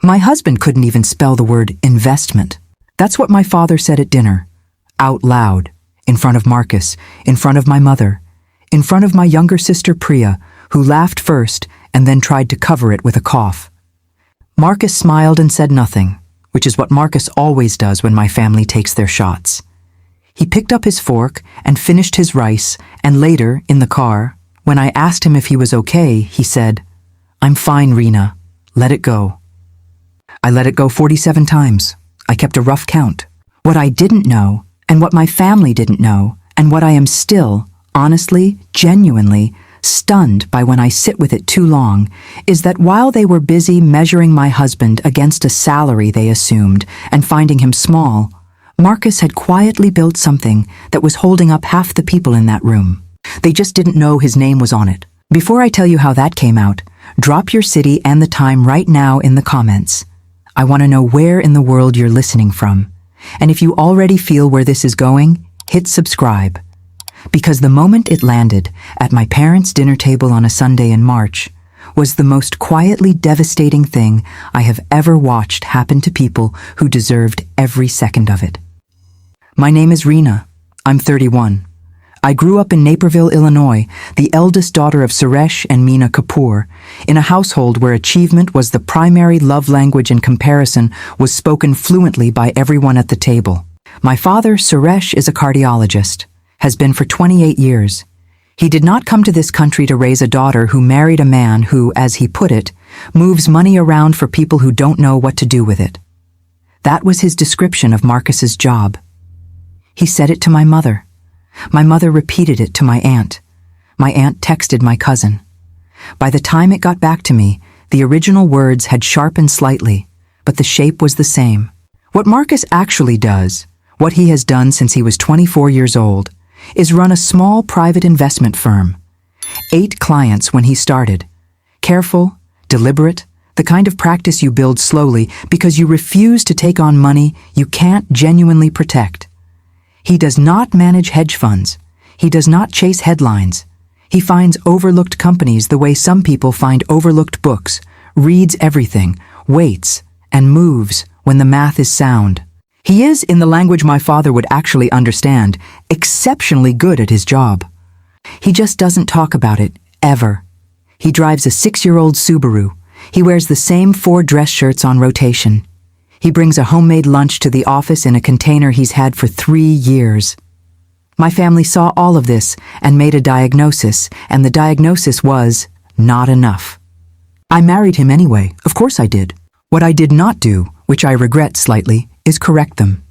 My husband couldn't even spell the word investment. That's what my father said at dinner, out loud, in front of Marcus, in front of my mother, in front of my younger sister Priya, who laughed first and then tried to cover it with a cough. Marcus smiled and said nothing, which is what Marcus always does when my family takes their shots. He picked up his fork and finished his rice, and later, in the car, when I asked him if he was okay, he said, "I'm fine, Reena. Let it go." I let it go 47 times. I kept a rough count. What I didn't know, and what my family didn't know, and what I am still, honestly, genuinely, stunned by when I sit with it too long, is that while they were busy measuring my husband against a salary they assumed and finding him small, Marcus had quietly built something that was holding up half the people in that room. They just didn't know his name was on it. Before I tell you how that came out, drop your city and the time right now in the comments. I want to know where in the world you're listening from. And if you already feel where this is going, hit subscribe. Because the moment it landed at my parents' dinner table on a Sunday in March was the most quietly devastating thing I have ever watched happen to people who deserved every second of it. My name is Reena. I'm 31. I grew up in Naperville, Illinois, the eldest daughter of Suresh and Meena Kapoor, in a household where achievement was the primary love language and comparison was spoken fluently by everyone at the table. My father, Suresh, is a cardiologist, has been for 28 years. He did not come to this country to raise a daughter who married a man who, as he put it, moves money around for people who don't know what to do with it. That was his description of Marcus's job. He said it to my mother. My mother repeated it to my aunt. My aunt texted my cousin. By the time it got back to me, the original words had sharpened slightly, but the shape was the same. What Marcus actually does, what he has done since he was 24 years old, is run a small private investment firm. 8 clients when he started. Careful, deliberate, the kind of practice you build slowly because you refuse to take on money you can't genuinely protect. He does not manage hedge funds. He does not chase headlines. He finds overlooked companies the way some people find overlooked books, reads everything, waits, and moves when the math is sound. He is, in the language my father would actually understand, exceptionally good at his job. He just doesn't talk about it, ever. He drives a 6-year-old Subaru. He wears the same 4 dress shirts on rotation. He brings a homemade lunch to the office in a container he's had for 3 years. My family saw all of this and made a diagnosis, and the diagnosis was not enough. I married him anyway, of course I did. What I did not do, which I regret slightly, is correct them.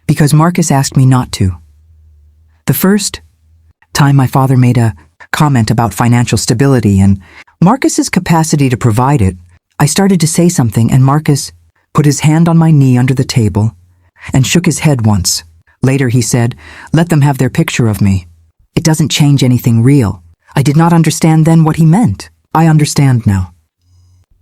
Because Marcus asked me not to. The first time my father made a comment about financial stability and Marcus's capacity to provide it, I started to say something and Marcus put his hand on my knee under the table and shook his head once. Later he said, "Let them have their picture of me. It doesn't change anything real." I did not understand then what he meant. I understand now.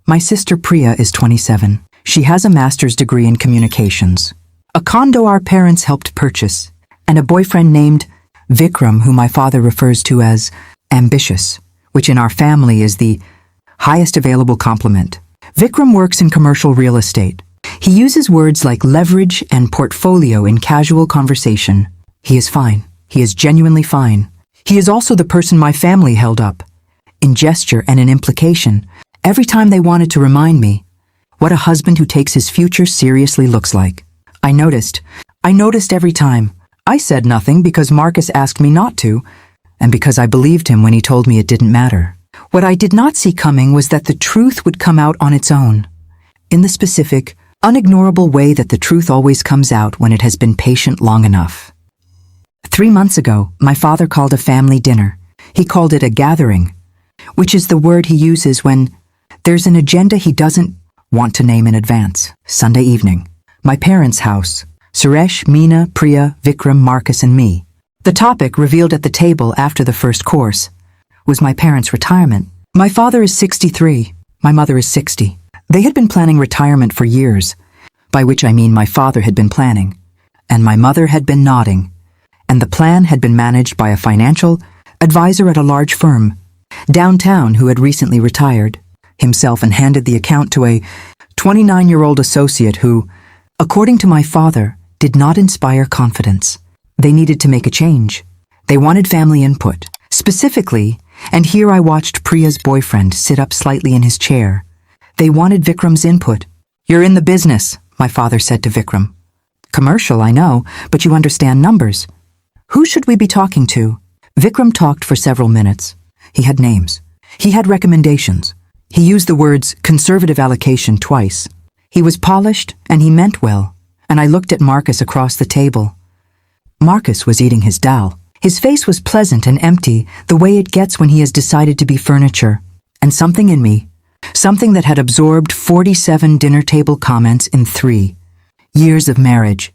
My sister Priya is 27. She has a master's degree in communications, a condo our parents helped purchase, and a boyfriend named Vikram, who my father refers to as ambitious, which in our family is the highest available compliment. Vikram works in commercial real estate. He uses words like leverage and portfolio in casual conversation. He is fine. He is genuinely fine. He is also the person my family held up, in gesture and in implication, every time they wanted to remind me what a husband who takes his future seriously looks like. I noticed every time. I said nothing because Marcus asked me not to, and because I believed him when he told me it didn't matter. What I did not see coming was that the truth would come out on its own, in the specific, unignorable way that the truth always comes out when it has been patient long enough. 3 months ago, my father called a family dinner. He called it a gathering, which is the word he uses when there's an agenda he doesn't want to name in advance. Sunday evening. My parents' house. Suresh, Meena, Priya, Vikram, Marcus, and me. The topic revealed at the table after the first course was my parents' retirement. My father is 63. My mother is 60. They had been planning retirement for years, by which I mean my father had been planning, and my mother had been nodding, and the plan had been managed by a financial advisor at a large firm, downtown, who had recently retired himself and handed the account to a 29-year-old associate who, according to my father, did not inspire confidence. They needed to make a change. They wanted family input. Specifically, and here I watched Priya's boyfriend sit up slightly in his chair. They wanted Vikram's input. "You're in the business," my father said to Vikram. "Commercial, I know, but you understand numbers. Who should we be talking to?" Vikram talked for several minutes. He had names. He had recommendations. He used the words conservative allocation twice. He was polished and he meant well, and I looked at Marcus across the table. Marcus was eating his dal. His face was pleasant and empty, the way it gets when he has decided to be furniture. And something in me, something that had absorbed 47 dinner table comments in 3 years of marriage,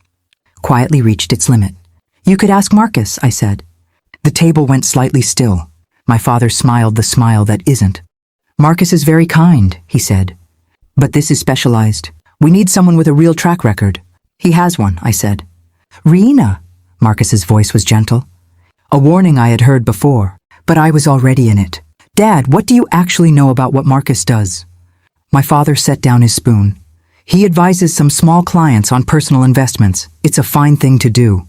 quietly reached its limit. "You could ask Marcus," I said. The table went slightly still. My father smiled the smile that isn't. "Marcus is very kind," he said. "But this is specialized. We need someone with a real track record." "He has one," I said. "Reena," Marcus's voice was gentle. A warning I had heard before, but I was already in it. "Dad, what do you actually know about what Marcus does?" My father set down his spoon. "He advises some small clients on personal investments. It's a fine thing to do."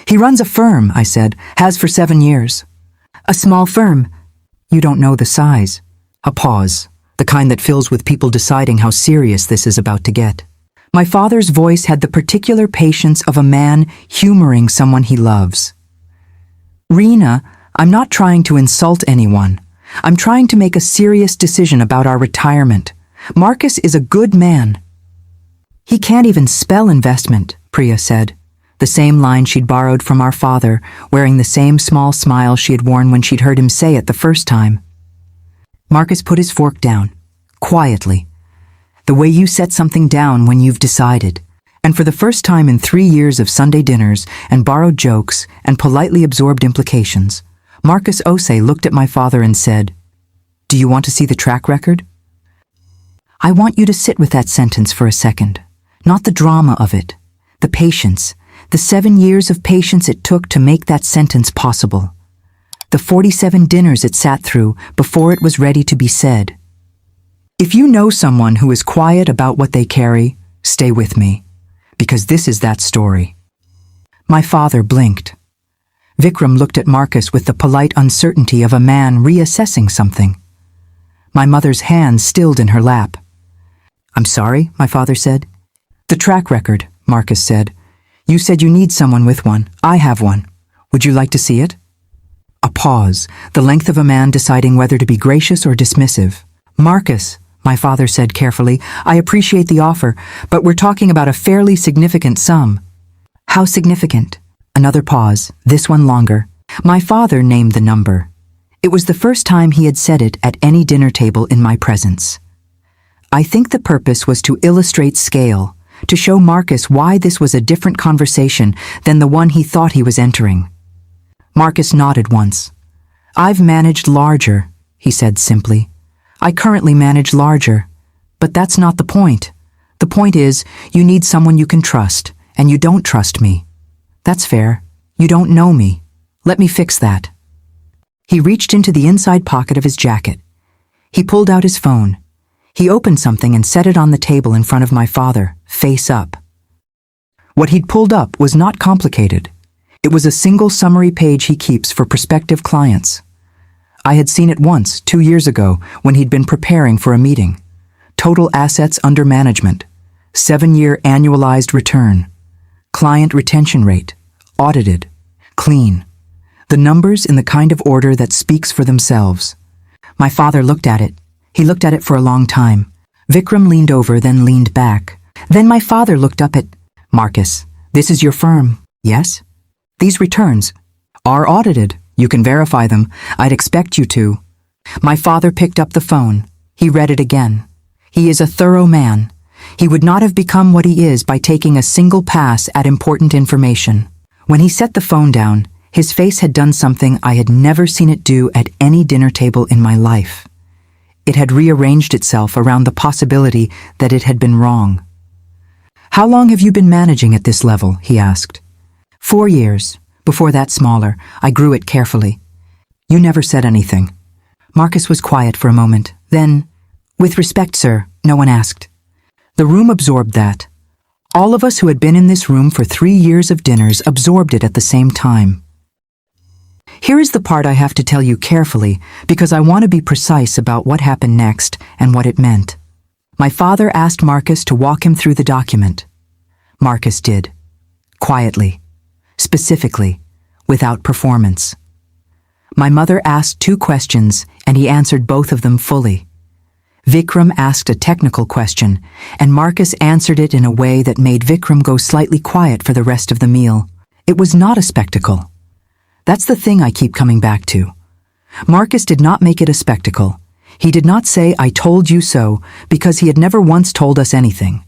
"He runs a firm," I said, "has for 7 years." "A small firm? You don't know the size." A pause, the kind that fills with people deciding how serious this is about to get. My father's voice had the particular patience of a man humoring someone he loves. "Reena, I'm not trying to insult anyone. I'm trying to make a serious decision about our retirement. Marcus is a good man." "He can't even spell investment," Priya said. The same line she'd borrowed from our father, wearing the same small smile she had worn when she'd heard him say it the first time. Marcus put his fork down, quietly. The way you set something down when you've decided. And for the first time in 3 years of Sunday dinners and borrowed jokes and politely absorbed implications, Marcus Ose looked at my father and said, "Do you want to see the track record?" I want you to sit with that sentence for a second. Not the drama of it, the patience, the 7 years of patience it took to make that sentence possible. The 47 dinners it sat through before it was ready to be said. If you know someone who is quiet about what they carry, stay with me, because this is that story. My father blinked. Vikram looked at Marcus with the polite uncertainty of a man reassessing something. My mother's hand stilled in her lap. "I'm sorry," my father said. "The track record," Marcus said. "You said you need someone with one. I have one. Would you like to see it?" A pause, the length of a man deciding whether to be gracious or dismissive. "Marcus," my father said carefully, "I appreciate the offer, but we're talking about a fairly significant sum." "How significant?" Another pause, this one longer. My father named the number. It was the first time he had said it at any dinner table in my presence. I think the purpose was to illustrate scale, to show Marcus why this was a different conversation than the one he thought he was entering. Marcus nodded once. "I've managed larger," he said simply. "I currently manage larger. But that's not the point. The point is, you need someone you can trust, and you don't trust me. That's fair. You don't know me. Let me fix that." He reached into the inside pocket of his jacket. He pulled out his phone. He opened something and set it on the table in front of my father, face up. What he'd pulled up was not complicated. It was a single summary page he keeps for prospective clients. I had seen it once, 2 years ago, when he'd been preparing for a meeting. Total assets under management, 7-year annualized return, client retention rate, audited, clean. The numbers in the kind of order that speaks for themselves. My father looked at it. He looked at it for a long time. Vikram leaned over, then leaned back. Then my father looked up at Marcus. "This is your firm, yes? These returns are audited. You can verify them. I'd expect you to." My father picked up the phone. He read it again. He is a thorough man. He would not have become what he is by taking a single pass at important information. When he set the phone down, his face had done something I had never seen it do at any dinner table in my life. It had rearranged itself around the possibility that it had been wrong. "How long have you been managing at this level?" he asked. 4 years. Before that smaller. I grew it carefully. "You never said anything." Marcus was quiet for a moment. Then, "With respect, sir," no one asked. The room absorbed that. All of us who had been in this room for 3 years of dinners absorbed it at the same time. Here is the part I have to tell you carefully because I want to be precise about what happened next and what it meant. My father asked Marcus to walk him through the document. Marcus did. Quietly. Specifically. Without performance. My mother asked 2 questions and he answered both of them fully. Vikram asked a technical question, and Marcus answered it in a way that made Vikram go slightly quiet for the rest of the meal. It was not a spectacle. That's the thing I keep coming back to. Marcus did not make it a spectacle. He did not say, "I told you so," because he had never once told us anything.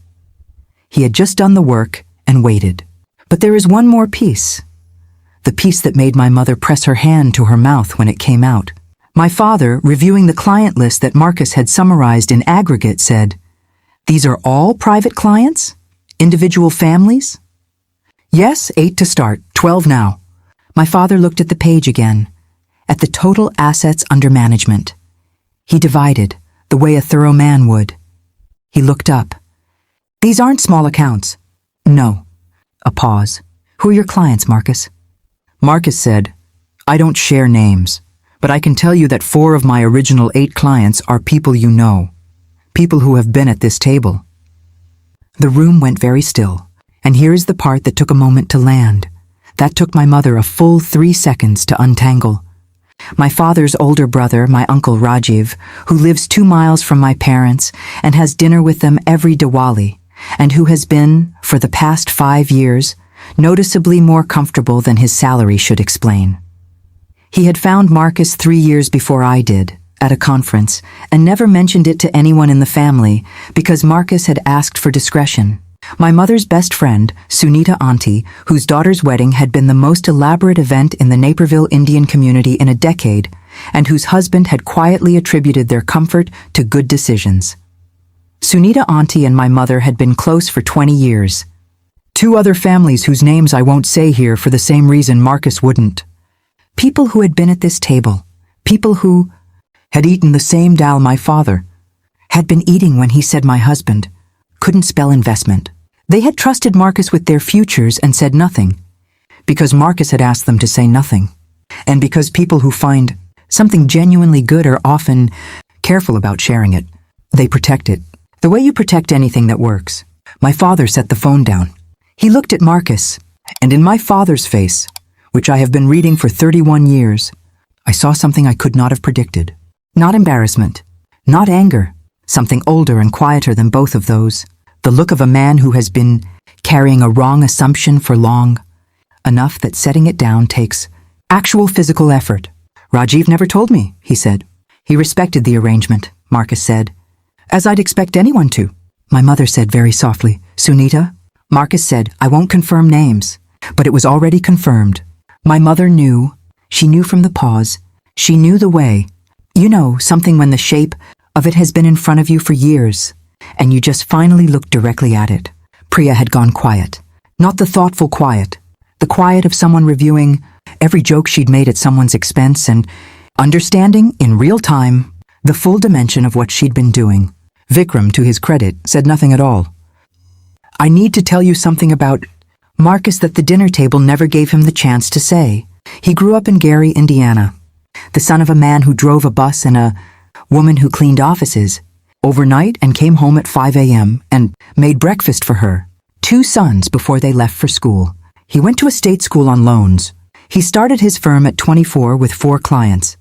He had just done the work and waited. But there is one more piece. The piece that made my mother press her hand to her mouth when it came out. My father, reviewing the client list that Marcus had summarized in aggregate, said, "These are all private clients? Individual families?" "Yes, 8 to start, 12 now." My father looked at the page again, at the total assets under management. He divided, the way a thorough man would. He looked up. "These aren't small accounts." "No." A pause. "Who are your clients, Marcus?" Marcus said, "I don't share names. But I can tell you that 4 of my original 8 clients are people you know, people who have been at this table." The room went very still, and here is the part that took a moment to land. That took my mother a full 3 seconds to untangle. My father's older brother, my uncle Rajiv, who lives 2 miles from my parents and has dinner with them every Diwali, and who has been, for the past 5 years, noticeably more comfortable than his salary should explain. He had found Marcus 3 years before I did, at a conference, and never mentioned it to anyone in the family because Marcus had asked for discretion. My mother's best friend, Sunita Auntie, whose daughter's wedding had been the most elaborate event in the Naperville Indian community in a decade, and whose husband had quietly attributed their comfort to good decisions. Sunita Auntie and my mother had been close for 20 years. 2 other families whose names I won't say here for the same reason Marcus wouldn't. People who had been at this table, people who had eaten the same dal my father had been eating when he said my husband couldn't spell investment. They had trusted Marcus with their futures and said nothing, because Marcus had asked them to say nothing, and because people who find something genuinely good are often careful about sharing it. They protect it, the way you protect anything that works. My father set the phone down. He looked at Marcus, and in my father's face, which I have been reading for 31 years, I saw something I could not have predicted. Not embarrassment, not anger, something older and quieter than both of those. The look of a man who has been carrying a wrong assumption for long, enough that setting it down takes actual physical effort. "Rajiv never told me," he said. "He respected the arrangement," Marcus said. "As I'd expect anyone to." My mother said very softly, "Sunita?" Marcus said, "I won't confirm names," but it was already confirmed. My mother knew. She knew from the pause. She knew the way. You know, something when the shape of it has been in front of you for years, and you just finally look directly at it. Priya had gone quiet. Not the thoughtful quiet. The quiet of someone reviewing every joke she'd made at someone's expense and understanding, in real time, the full dimension of what she'd been doing. Vikram, to his credit, said nothing at all. "I need to tell you something about Marcus that the dinner table never gave him the chance to say. He grew up in Gary, Indiana, the son of a man who drove a bus and a woman who cleaned offices overnight and came home at 5 a.m. and made breakfast for her. 2 sons before they left for school. He went to a state school on loans. He started his firm at 24 with 4 clients.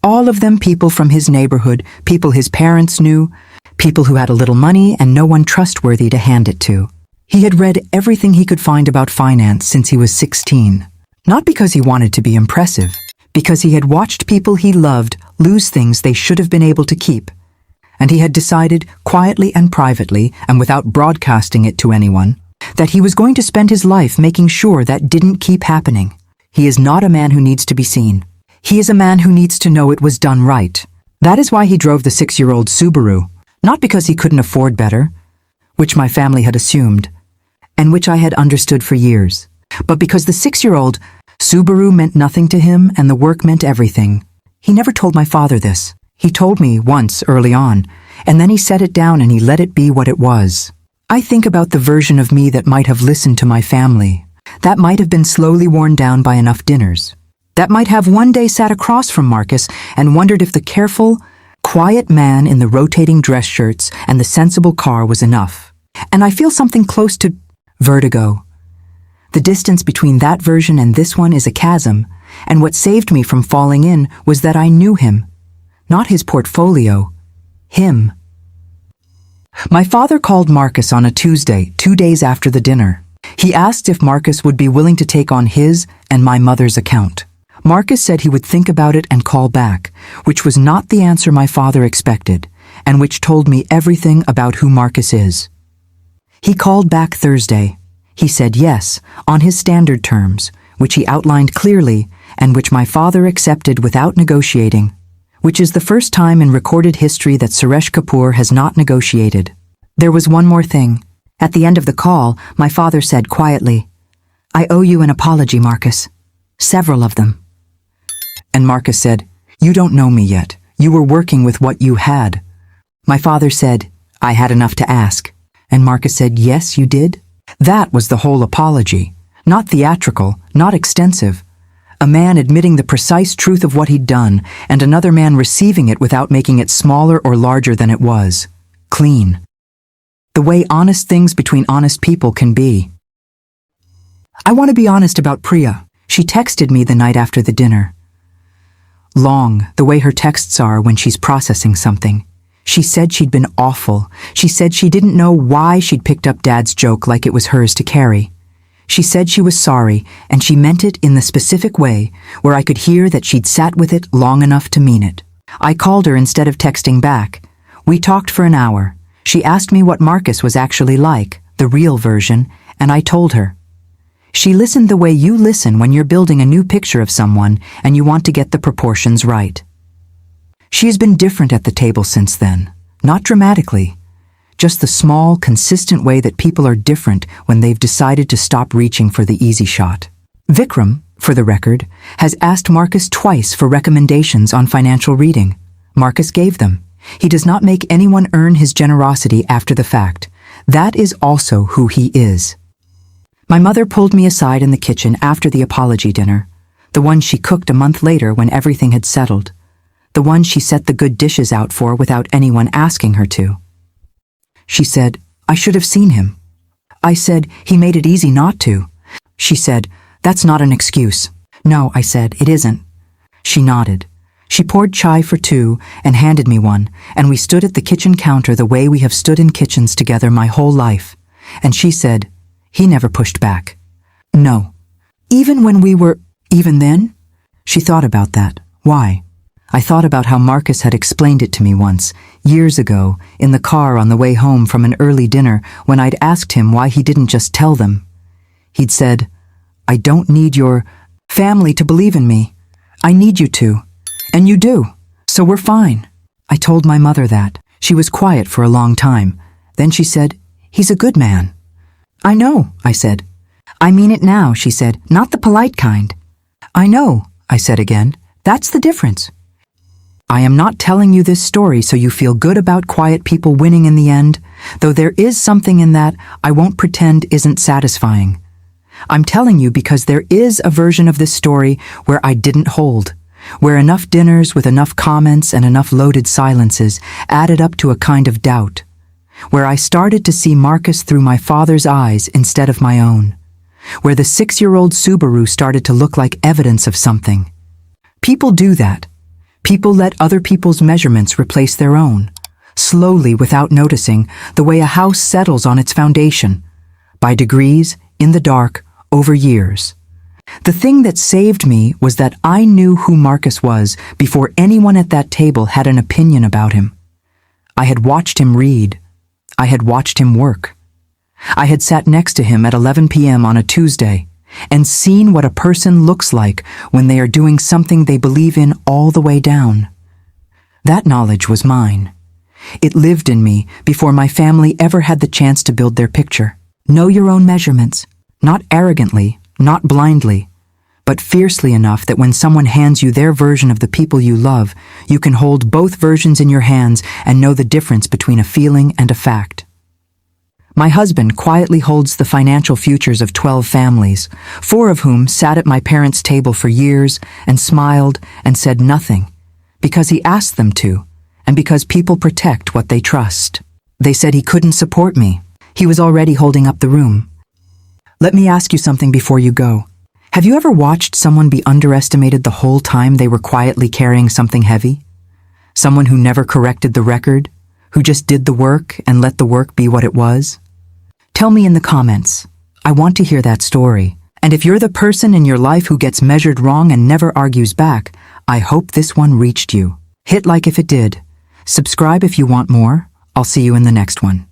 All of them people from his neighborhood, people his parents knew, people who had a little money and no one trustworthy to hand it to. He had read everything he could find about finance since he was 16. Not because he wanted to be impressive, because he had watched people he loved lose things they should have been able to keep. And he had decided, quietly and privately, and without broadcasting it to anyone, that he was going to spend his life making sure that didn't keep happening. He is not a man who needs to be seen. He is a man who needs to know it was done right. That is why he drove the 6-year-old Subaru, not because he couldn't afford better, which my family had assumed, and which I had understood for years, but because the 6-year-old Subaru meant nothing to him and the work meant everything. He never told my father this. He told me once early on, and then he set it down and he let it be what it was. I think about the version of me that might have listened to my family, that might have been slowly worn down by enough dinners, that might have one day sat across from Marcus and wondered if the careful, quiet man in the rotating dress shirts and the sensible car was enough. And I feel something close to vertigo. The distance between that version and this one is a chasm, and what saved me from falling in was that I knew him. Not his portfolio. Him. My father called Marcus on a Tuesday, 2 days after the dinner. He asked if Marcus would be willing to take on his and my mother's account. Marcus said he would think about it and call back, which was not the answer my father expected, and which told me everything about who Marcus is. He called back Thursday. He said yes, on his standard terms, which he outlined clearly and which my father accepted without negotiating, which is the first time in recorded history that Suresh Kapoor has not negotiated. There was one more thing. At the end of the call, my father said quietly, "I owe you an apology, Marcus. Several of them." And Marcus said, "You don't know me yet. You were working with what you had." My father said, "I had enough to ask." And Marcus said, "Yes, you did." That was the whole apology. Not theatrical, not extensive. A man admitting the precise truth of what he'd done, and another man receiving it without making it smaller or larger than it was. Clean. The way honest things between honest people can be. I want to be honest about Priya. She texted me the night after the dinner. Long, the way her texts are when she's processing something. She said she'd been awful. She said she didn't know why she'd picked up Dad's joke like it was hers to carry. She said she was sorry, and she meant it in the specific way where I could hear that she'd sat with it long enough to mean it. I called her instead of texting back. We talked for an hour. She asked me what Marcus was actually like, the real version, and I told her. She listened the way you listen when you're building a new picture of someone and you want to get the proportions right. She has been different at the table since then, not dramatically. Just the small, consistent way that people are different when they've decided to stop reaching for the easy shot. Vikram, for the record, has asked Marcus twice for recommendations on financial reading. Marcus gave them. He does not make anyone earn his generosity after the fact. That is also who he is. My mother pulled me aside in the kitchen after the apology dinner, the one she cooked a month later when everything had settled, the one she set the good dishes out for without anyone asking her to. She said, "I should have seen him." I said, "He made it easy not to." She said, "That's not an excuse." "No," I said, "it isn't." She nodded. She poured chai for two and handed me one, and we stood at the kitchen counter the way we have stood in kitchens together my whole life. And she said, "He never pushed back." No. Even then? She thought about that. Why? I thought about how Marcus had explained it to me once, years ago, in the car on the way home from an early dinner when I'd asked him why he didn't just tell them. He'd said, "I don't need your family to believe in me. I need you to. And you do. So we're fine." I told my mother that. She was quiet for a long time. Then she said, "He's a good man." "I know," I said. "I mean it now," she said, "not the polite kind." "I know," I said again. "That's the difference." I am not telling you this story so you feel good about quiet people winning in the end, though there is something in that I won't pretend isn't satisfying. I'm telling you because there is a version of this story where I didn't hold, where enough dinners with enough comments and enough loaded silences added up to a kind of doubt, where I started to see Marcus through my father's eyes instead of my own, where the 6-year-old Subaru started to look like evidence of something. People do that. People let other people's measurements replace their own, slowly without noticing, the way a house settles on its foundation, by degrees, in the dark, over years. The thing that saved me was that I knew who Marcus was before anyone at that table had an opinion about him. I had watched him read. I had watched him work. I had sat next to him at 11 p.m. on a Tuesday and seen what a person looks like when they are doing something they believe in all the way down. That knowledge was mine. It lived in me before my family ever had the chance to build their picture. Know your own measurements, not arrogantly, not blindly, but fiercely enough that when someone hands you their version of the people you love, you can hold both versions in your hands and know the difference between a feeling and a fact. My husband quietly holds the financial futures of 12 families, 4 of whom sat at my parents' table for years and smiled and said nothing, because he asked them to, and because people protect what they trust. They said he couldn't support me. He was already holding up the room. Let me ask you something before you go. Have you ever watched someone be underestimated the whole time they were quietly carrying something heavy? Someone who never corrected the record, who just did the work and let the work be what it was? Tell me in the comments. I want to hear that story. And if you're the person in your life who gets measured wrong and never argues back, I hope this one reached you. Hit like if it did. Subscribe if you want more. I'll see you in the next one.